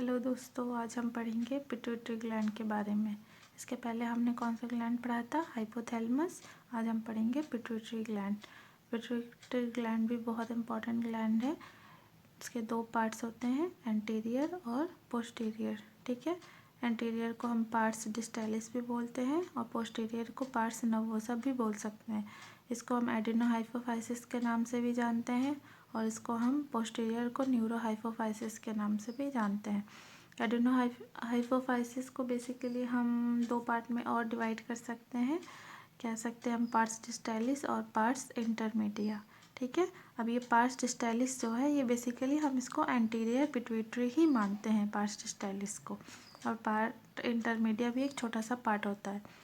Hello दोस्तों, आज हम पढ़ेंगे पिट्यूटरी ग्लैंड के बारे में। इसके पहले हमने कौन सा ग्लैंड पढ़ा था? हाइपोथैलेमस। आज हम पढ़ेंगे पिट्यूटरी ग्लैंड। पिट्यूटरी ग्लैंड भी बहुत इंपॉर्टेंट ग्लैंड है। इसके दो पार्ट्स होते हैं, एंटीरियर और पोस्टीरियर। ठीक है, एंटीरियर को हम पार्स डिस्टाइलिस भी बोलते हैं और पोस्टीरियर को पार्स नर्वोसा भी बोल सकते हैं। इसको हम एडिनोहाइपोफाइसिस के नाम से भी जानते हैं और इसको हम पोस्टीरियर को न्यूरोहाइपोफाइसिस के नाम से भी जानते हैं। एडिनोहाइपोफाइसिस को बेसिकली हम दो पार्ट में और डिवाइड कर सकते हैं, कह सकते हैं हम पार्स डिस्टाइलिस और पार्स इंटरमीडिया। ठीक है, अब ये पार्स डिस्टाइलिस जो है ये बेसिकली हम इसको एंटीरियर पिट्यूटरी ही मानते हैं, पार्स डिस्टाइलिस को, और पार्ट इंटरमीडिया भी एक छोटा सा पार्ट होता है।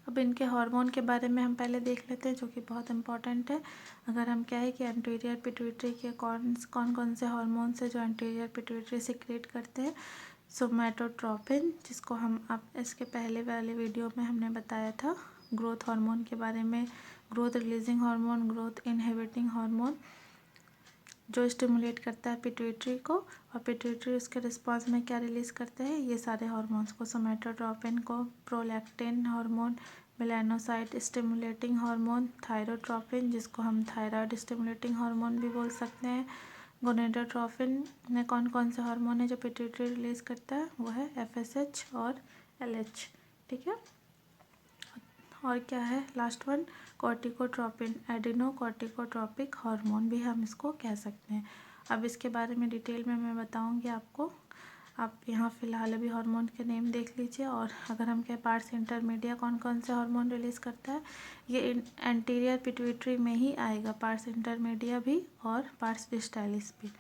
अब इनके हार्मोन के बारे में हम पहले देख लेते हैं, जो कि बहुत इंपॉर्टेंट है। अगर हम क्या है कि एंटीरियर पिट्यूटरी के कौन से हार्मोन्स है जो एंटीरियर पिट्यूटरी सिक्रेट करते हैं। सोमैटोट्रोपिन, जिसको हम अब इसके पहले वाले वीडियो में हमने बताया था ग्रोथ हार्मोन के बारे में, growth releasing hormone, growth inhibiting hormone, जो स्टिमुलेट करता है पिट्यूटरी को, और पिट्यूटरी उसके रिस्पॉन्स में क्या रिलीज़ करता है, ये सारे हार्मोन्स को। सोमैटोट्रोपिन को prolactin hormone, melanocyte stimulating hormone, thyrotropin जिसको हम थायराइड स्टिमुलेटिंग हार्मोन भी बोल सकते हैं। गोनेडोट्रोपिन में कौन कौन से हार्मोन है जो पिट्यूटरी रिलीज़ करता है, वो है FSH और LH। ठीक है, और क्या है last one, corticotropin, adeno corticotropic hormone भी हम इसको कह सकते हैं। अब इसके बारे में डिटेल में मैं बताऊंगी आपको। आप यहाँ फ़िलहाल अभी हार्मोन के नेम देख लीजिए। और अगर हम कहें पार्ट्स इंटरमीडिया कौन कौन से हार्मोन रिलीज़ करता है, ये एंटीरियर पिट्यूटरी में ही आएगा, पार्ट्स इंटरमीडिया भी और पार्ट्स डिस्टाइलिस भी।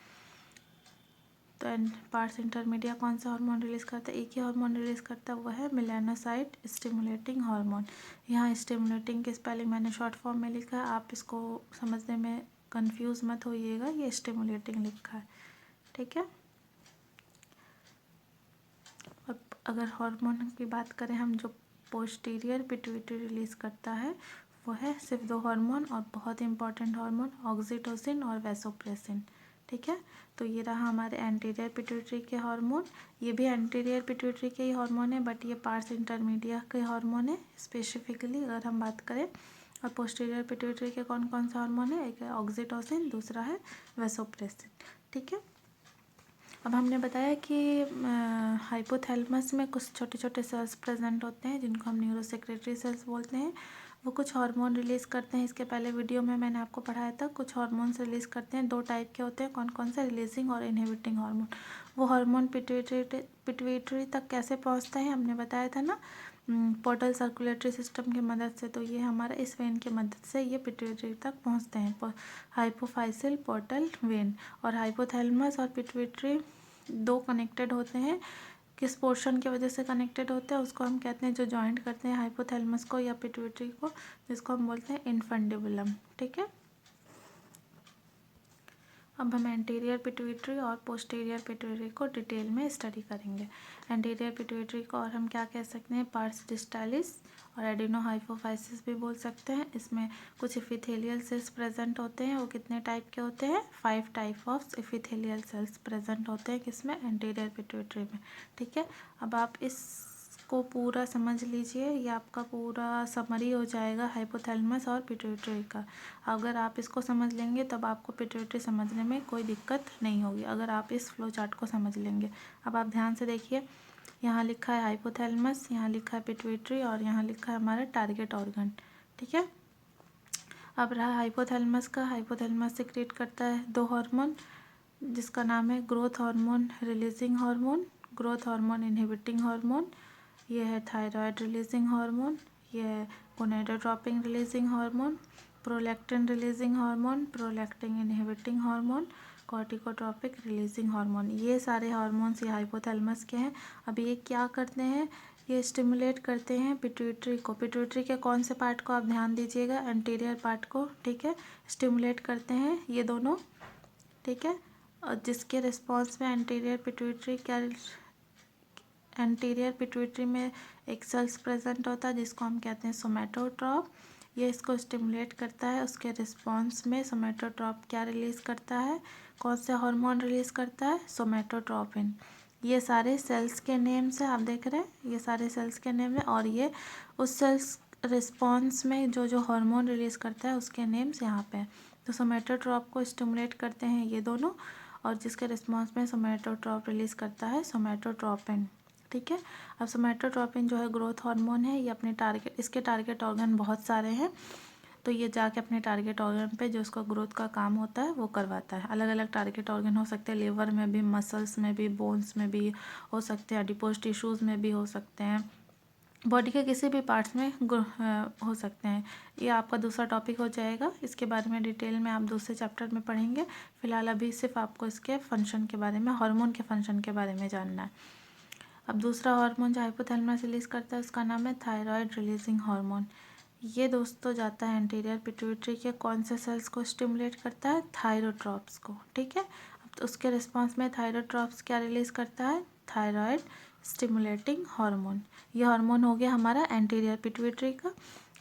तो पार्ट्स इंटरमीडिया कौन सा हार्मोन रिलीज़ करता है, एक ही हार्मोन रिलीज़ करता है, वो है मेलानोसाइट स्टिमुलेटिंग हार्मोन। यहाँ स्टिमुलेटिंग की स्पेलिंग मैंने शॉर्ट फॉर्म में लिखा है, आप इसको समझने में कंफ्यूज मत होइएगा, ये स्टिमुलेटिंग लिखा है। ठीक है, और अगर हार्मोन की बात करें हम, जो पोस्टीरियर पिट्यूटरी रिलीज़ करता है वो है सिर्फ दो हार्मोन और बहुत इंपॉर्टेंट हार्मोन, ऑक्सीटोसिन और वैसोप्रेसिन। ठीक है, तो ये रहा हमारे एंटीरियर पिट्यूटरी के हार्मोन। ये भी एंटीरियर पिट्यूटरी के ही हार्मोन है, बट ये पार्ट्स इंटरमीडिया के हार्मोन है स्पेसिफिकली अगर हम बात करें। और पोस्टीरियर पिट्यूटरी के कौन कौन सा हार्मोन है, एक है ऑक्सीटोसिन, दूसरा है वैसोप्रेसिन। ठीक है, अब हमने बताया कि हाइपोथैलेमस में कुछ छोटे छोटे सेल्स प्रेजेंट होते हैं जिनको हम न्यूरोसेक्रेटरी सेल्स बोलते हैं। वो कुछ हार्मोन रिलीज़ करते हैं। इसके पहले वीडियो में मैंने आपको पढ़ाया था, कुछ हार्मोन्स रिलीज़ करते हैं, दो टाइप के होते हैं, कौन कौन से, रिलीजिंग और इनहिबिटिंग हार्मोन। वो हार्मोन पिट्यूटरी तक कैसे पहुँचते हैं हमने बताया था ना, पोर्टल सर्कुलेटरी सिस्टम की मदद से। तो ये हमारा इस वेन की मदद से ये पिट्यूटरी तक पहुँचते हैं, हाइपोफाइसिल पोर्टल वेन। और हाइपोथैलेमस और पिट्यूटरी दो कनेक्टेड होते हैं, किस पोर्शन की वजह से कनेक्टेड होते हैं उसको हम कहते हैं, जो जॉइंट करते हैं हाइपोथैलेमस को या पिट्यूटरी को, जिसको हम बोलते हैं इन्फंडिबुलम। ठीक है, अब हम एंटीरियर पिट्यूटरी और पोस्टीरियर पिट्यूटरी को डिटेल में स्टडी करेंगे। एंटीरियर पिट्यूटरी को और हम क्या कह सकते हैं, पार्ट्स डिस्टाइलिस और एडिनोहाइपोफाइसिस भी बोल सकते हैं। इसमें कुछ एपिथेलियल सेल्स प्रेजेंट होते हैं, वो कितने टाइप के होते हैं, 5 type of epithelial cells present होते हैं किसमें, एंटीरियर पिट्यूटरी में। ठीक है, अब आप इसको पूरा समझ लीजिए, ये आपका पूरा समरी हो जाएगा हाइपोथैलेमस और पिट्यूटरी का। अगर आप इसको समझ लेंगे तब आपको पिट्यूटरी समझने में कोई दिक्कत नहीं होगी, अगर आप इस फ्लो चार्ट को समझ लेंगे। अब आप ध्यान से देखिए, यहाँ लिखा है हाइपोथैलेमस, यहाँ लिखा है पिट्यूटरी और यहाँ लिखा है हमारा टारगेट ऑर्गन। ठीक है, अब रहा हाइपोथैलेमस का। हाइपोथैलेमस सिक्रेट करता है दो हार्मोन, जिसका नाम है growth hormone releasing hormone, growth hormone inhibiting hormone. ये है थायराइड रिलीजिंग हार्मोन, ये है gonadotropin releasing hormone, prolactin releasing hormone, prolactin inhibiting hormone, corticotropic releasing hormone. ये सारे हार्मोन्स ये हाइपोथैलेमस के हैं। अब ये क्या करते हैं, ये स्टिमुलेट करते हैं पिट्यूटरी को। पिट्यूटरी के कौन से पार्ट को आप ध्यान दीजिएगा, एंटीरियर पार्ट को। ठीक है, स्टिमुलेट करते हैं ये दोनों। ठीक है, और जिसके रिस्पॉन्स में एंटीरियर पिट्यूटरी क्या, एंटीरियर पिट्यूटरी में एक सेल्स प्रेजेंट होता है जिसको हम कहते हैं सोमैटोट्रॉप। ये इसको स्टिमुलेट करता है। उसके रिस्पॉन्स में सोमेटोट्रॉप क्या रिलीज़ करता है, कौन से हार्मोन रिलीज़ करता है, सोमेटोट्रॉपिन। ये सारे सेल्स के नेम्स हैं, आप देख रहे हैं ये सारे सेल्स के नेम हैं, और ये उस सेल्स रिस्पॉन्स में जो जो हार्मोन रिलीज़ करता है उसके नेम्स यहाँ पे हैं। तो सोमेटोट्रॉप को स्टिमुलेट करते हैं ये दोनों, और जिसके रिस्पॉन्स में सोमेटोट्रॉप रिलीज़ करता है सोमेटोट्रॉपिन। ठीक है। अब सोमेटोट्रॉपिन जो है ग्रोथ हार्मोन है। ये अपने टारगेट, इसके टारगेट ऑर्गन बहुत सारे हैं, तो ये जाके अपने टारगेट ऑर्गन पे जो उसका ग्रोथ का काम होता है वो करवाता है। अलग अलग टारगेट ऑर्गन हो सकते हैं, लिवर में भी, मसल्स में भी, बोन्स में भी हो सकते हैं, एडिपोज टिश्यूज़ में भी हो सकते हैं, बॉडी के किसी भी पार्ट्स में हो सकते हैं। ये आपका दूसरा टॉपिक हो जाएगा, इसके बारे में डिटेल में आप दूसरे चैप्टर में पढ़ेंगे। फिलहाल अभी सिर्फ आपको इसके फंक्शन के बारे में, हार्मोन के फंक्शन के बारे में जानना है। अब दूसरा हार्मोन जो हाइपोथैलेमस रिलीज़ करता है उसका नाम है थायराइड रिलीजिंग हार्मोन। ये दोस्तों जाता है एंटीरियर पिट्यूटरी के कौन से सेल्स को स्टिमुलेट करता है, थायरोट्रॉप्स को। ठीक है। अब तो उसके रिस्पॉन्स में थायरोट्रॉप्स क्या रिलीज़ करता है, थायराइड स्टिमुलेटिंग हार्मोन। ये हार्मोन हो गया हमारा एंटीरियर पिट्यूटरी का।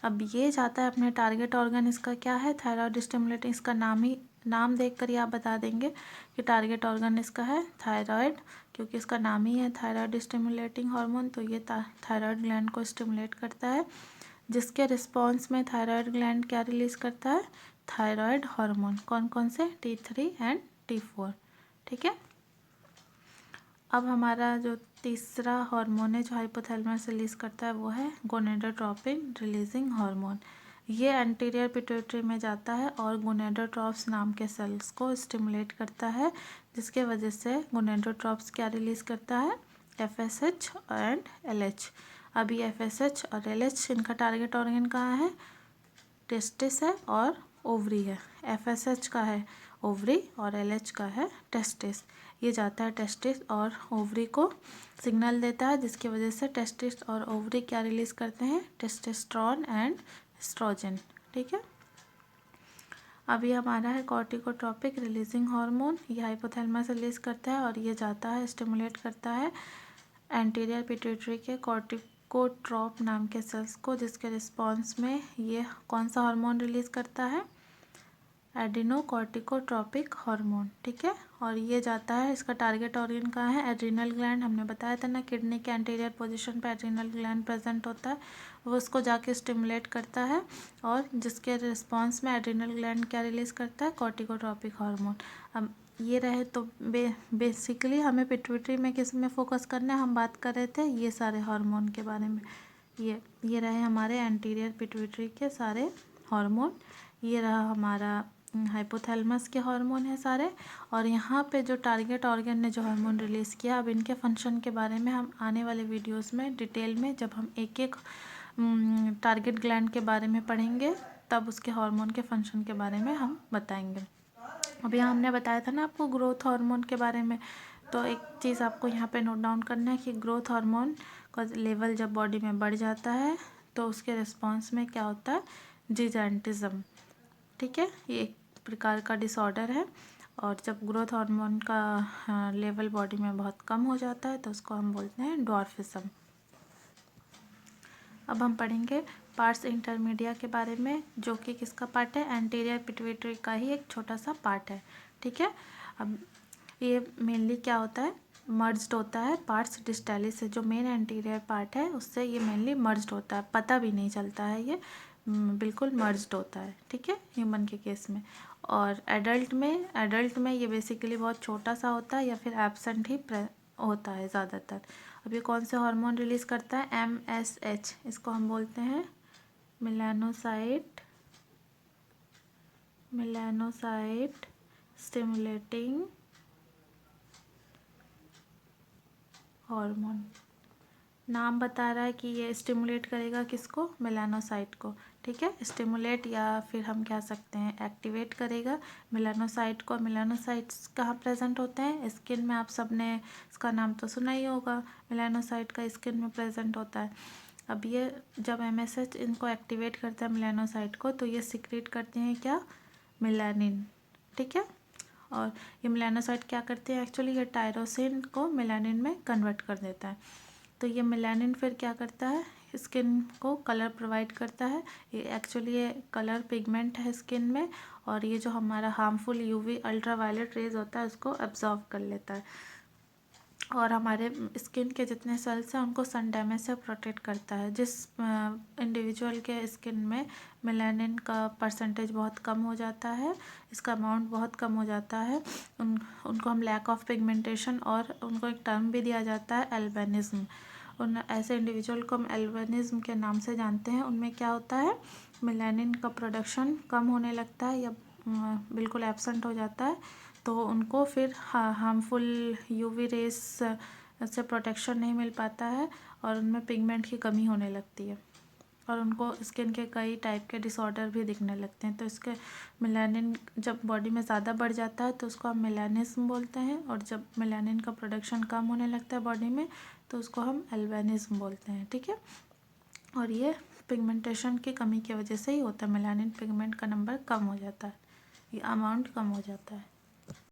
अब ये जाता है अपने टारगेट ऑर्गन, इसका क्या है, थायराइड स्टिमुलेटिंग। इसका नाम देख कर ही आप बता देंगे कि टारगेट ऑर्गन इसका है थायराइड, क्योंकि इसका नाम ही है थायराइड स्टिमुलेटिंग हार्मोन। तो ये थायराइड ग्लैंड को स्टिमुलेट करता है, जिसके रिस्पॉन्स में थायराइड ग्लैंड क्या रिलीज़ करता है, थायराइड हार्मोन। कौन कौन से, T3 एंड T4। ठीक है। अब हमारा जो तीसरा हार्मोन है जो हाइपोथैलेमस रिलीज़ करता है वो है गोनेडोट्रोपिन रिलीजिंग हार्मोन। ये एंटीरियर पिट्यूटरी में जाता है और गोनेडोट्रॉप्स नाम के सेल्स को स्टिमुलेट करता है, जिसके वजह से गोनेडोट्रॉप्स क्या रिलीज़ करता है, FSH एंड LH। अभी FSH और LH इनका टारगेट ऑर्गन कहाँ है, टेस्टिस है और ओवरी है। FSH का है ओवरी और LH का है टेस्टिस। ये जाता है टेस्टिस और ओवरी को सिग्नल देता है, जिसकी वजह से टेस्टिस और ओवरी क्या रिलीज़ करते हैं, टेस्टोस्टेरोन एंड एस्ट्रोजन। ठीक है। अभी हमारा है कॉर्टिकोट्रॉपिक रिलीजिंग हार्मोन। ये हाइपोथैलेमस रिलीज़ करता है और ये जाता है स्टिमुलेट करता है एंटीरियर पिट्यूटरी के कॉर्टिकोट्रॉप नाम के सेल्स को, जिसके रिस्पॉन्स में ये कौन सा हार्मोन रिलीज़ करता है, एडिनोकॉर्टिकोट्रॉपिक हार्मोन। ठीक है। और ये जाता है, इसका टारगेट ऑर्गन कहाँ है, एड्रिनल ग्लैंड। हमने बताया था ना, किडनी के एंटीरियर पोजीशन पे एड्रिनल ग्लैंड प्रेजेंट होता है, वो उसको जाके स्टिमुलेट करता है, और जिसके रिस्पॉन्स में एड्रिनल ग्लैंड क्या रिलीज़ करता है, कॉर्टिकोट्रॉपिक हार्मोन। अब ये रहे तो बेसिकली हमें पिट्यूटरी में किस में फोकस करना है, हम बात कर रहे थे ये सारे हार्मोन के बारे में। ये रहे हमारे एंटीरियर पिट्यूटरी के सारे हार्मोन। ये रहा हमारा हाइपोथैलेमस के हार्मोन है सारे, और यहाँ पे जो टारगेट ऑर्गन ने जो हार्मोन रिलीज़ किया, अब इनके फंक्शन के बारे में हम आने वाले वीडियोस में डिटेल में, जब हम एक एक टारगेट ग्लैंड के बारे में पढ़ेंगे, तब उसके हार्मोन के फंक्शन के बारे में हम बताएंगे। अभी हमने बताया था ना आपको ग्रोथ हार्मोन के बारे में, तो एक चीज़ आपको यहाँ पे नोट डाउन करना है कि ग्रोथ हार्मोन का लेवल जब बॉडी में बढ़ जाता है तो उसके रिस्पॉन्स में क्या होता है, जिजाइंटिज्म। ठीक है। ये एक प्रकार का डिसऑर्डर है, और जब ग्रोथ हार्मोन का लेवल बॉडी में बहुत कम हो जाता है तो उसको हम बोलते हैं ड्वार्फिज्म। अब हम पढ़ेंगे पार्ट्स इंटरमीडिया के बारे में, जो कि किसका पार्ट है, एंटीरियर पिट्यूटरी का ही एक छोटा सा पार्ट है। ठीक है। अब ये मेनली क्या होता है, मर्ज्ड होता है पार्ट्स डिस्टालिस से, जो मेन एंटीरियर पार्ट है उससे ये मेनली मर्ज्ड होता है, पता भी नहीं चलता है, ये बिल्कुल मर्ज्ड होता है। ठीक है, ह्यूमन के केस में। और एडल्ट में ये बेसिकली बहुत छोटा सा होता है, या फिर एब्सेंट ही होता है ज़्यादातर। अब ये कौन से हार्मोन रिलीज़ करता है, MSH, इसको हम बोलते हैं मेलानोसाइट स्टिमुलेटिंग हार्मोन। नाम बता रहा है कि ये स्टिमुलेट करेगा किसको, मेलानोसाइट को। ठीक है, स्टिमुलेट या फिर हम कह सकते हैं एक्टिवेट करेगा मेलानोसाइट को। मेलानोसाइट्स कहाँ प्रेजेंट होते हैं, स्किन में। आप सबने इसका नाम तो सुना ही होगा, मेलानोसाइट का स्किन में प्रेजेंट होता है। अब ये जब MSH इनको एक्टिवेट करता है मेलानोसाइट को, तो ये सिक्रेट करते हैं क्या, मेलानिन। ठीक है। और ये मेलानोसाइट क्या करते हैं, एक्चुअली ये टायरोसिन को मेलानिन में कन्वर्ट कर देता है। तो ये मेलानिन फिर क्या करता है, स्किन को कलर प्रोवाइड करता है। ये एक्चुअली ये कलर पिगमेंट है स्किन में, और ये जो हमारा हार्मफुल यूवी अल्ट्रावायलेट रेज होता है उसको एब्जॉर्ब कर लेता है, और हमारे स्किन के जितने सेल्स हैं उनको सन डैमेज से प्रोटेक्ट करता है। जिस इंडिविजुअल के स्किन में मेलानिन का परसेंटेज बहुत कम हो जाता है, इसका अमाउंट बहुत कम हो जाता है, उनको हम लैक ऑफ पिगमेंटेशन, और उनको एक टर्म भी दिया जाता है एल्बिनिज्म। उन ऐसे इंडिविजुअल को हम एल्बिनिज्म के नाम से जानते हैं। उनमें क्या होता है, मेलानिन का प्रोडक्शन कम होने लगता है या बिल्कुल एब्सेंट हो जाता है, तो उनको फिर हार्मफुल यूवी रेस से प्रोटेक्शन नहीं मिल पाता है, और उनमें पिगमेंट की कमी होने लगती है, और उनको स्किन के कई टाइप के डिसऑर्डर भी दिखने लगते हैं। तो इसके मेलानिन जब बॉडी में ज़्यादा बढ़ जाता है तो उसको हम मेलानिज्म बोलते हैं, और जब मेलानिन का प्रोडक्शन कम होने लगता है बॉडी में तो उसको हम एल्बिनिज्म बोलते हैं। ठीक है, और ये पिगमेंटेशन की कमी की वजह से ही होता है, मेलानिन पिगमेंट का नंबर कम हो जाता है, ये अमाउंट कम हो जाता है।